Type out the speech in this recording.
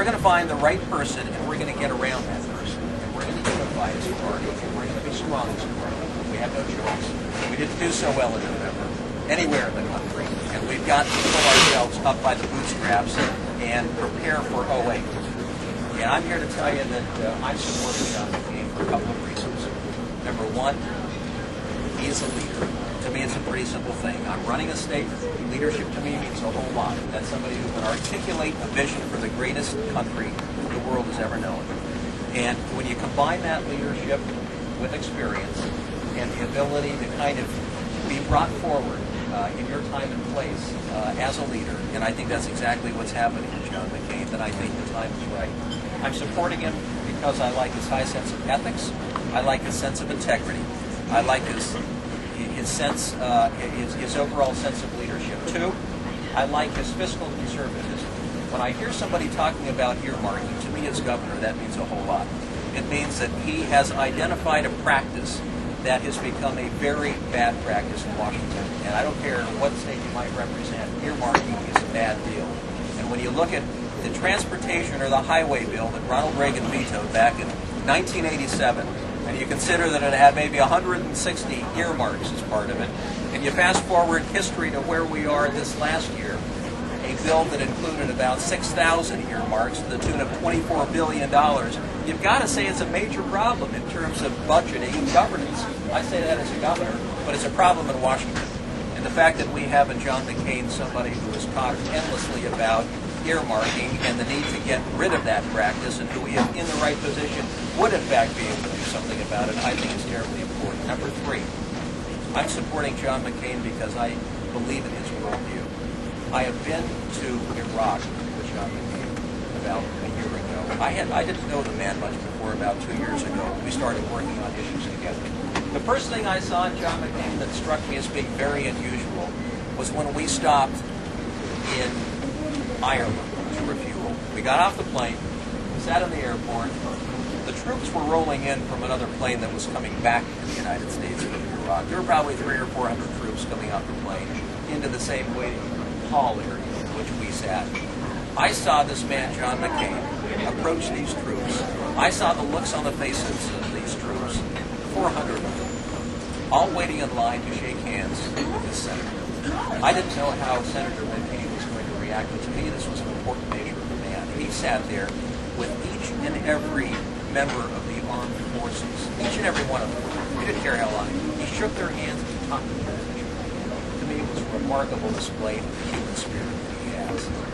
we're going to find the right person, and we're going to get around that person. And we're going to unify as a party, and we're going to be strong as a party. We have no choice. We didn't do so well in November, anywhere in the country, and we've got to pull ourselves up by the bootstraps and prepare for '08. And I'm here to tell you that I'm supporting John McCain for a couple of reasons. Number one, he is a leader. To me, it's a pretty simple thing. I'm running a state. Leadership to me means a whole lot. That's somebody who can articulate a vision for the greatest country the world has ever known. And when you combine that leadership with experience and the ability to kind of be brought forward in your time and place as a leader, and I think that's exactly what's happening with John McCain, then I think the time is right. I'm supporting him because I like his high sense of ethics. I like his sense of integrity. I like his sense, his overall sense of leadership. Two, I like his fiscal conservatism. When I hear somebody talking about earmarking, to me as governor, that means a whole lot. It means that he has identified a practice that has become a very bad practice in Washington. And I don't care what state you might represent, earmarking is a bad deal. And when you look at the transportation or the highway bill that Ronald Reagan vetoed back in 1987, and you consider that it had maybe 160 earmarks as part of it, and you fast forward history to where we are this last year, a bill that included about 6,000 earmarks to the tune of $24 billion, you've got to say it's a major problem in terms of budgeting and governance. I say that as a governor, but it's a problem in Washington. And the fact that we have in John McCain somebody who has talked endlessly about earmarking and the need to get rid of that practice, and who, if in the right position, would in fact be able to do something about it, I think is terribly important. Number three, I'm supporting John McCain because I believe in his worldview. I have been to Iraq with John McCain about a year ago. I didn't know the man much before about 2 years ago. We started working on issues together. The first thing I saw in John McCain that struck me as being very unusual was when we stopped in Ireland to refuel. We got off the plane, we sat in the airport, the troops were rolling in from another plane that was coming back to the United States from Iraq. There were probably 300 or 400 troops coming off the plane into the same waiting hall area in which we sat. I saw this man, John McCain, approach these troops. I saw the looks on the faces of these troops, 400 of them, all waiting in line to shake hands with this senator. I didn't know how Senator McCain was going to react, but to me this was an important nature of the man. He sat there with each and every member of the armed forces, each and every one of them. He didn't care how long. He shook their hands and he talked to them. To me, it was a remarkable display of the human spirit that he has.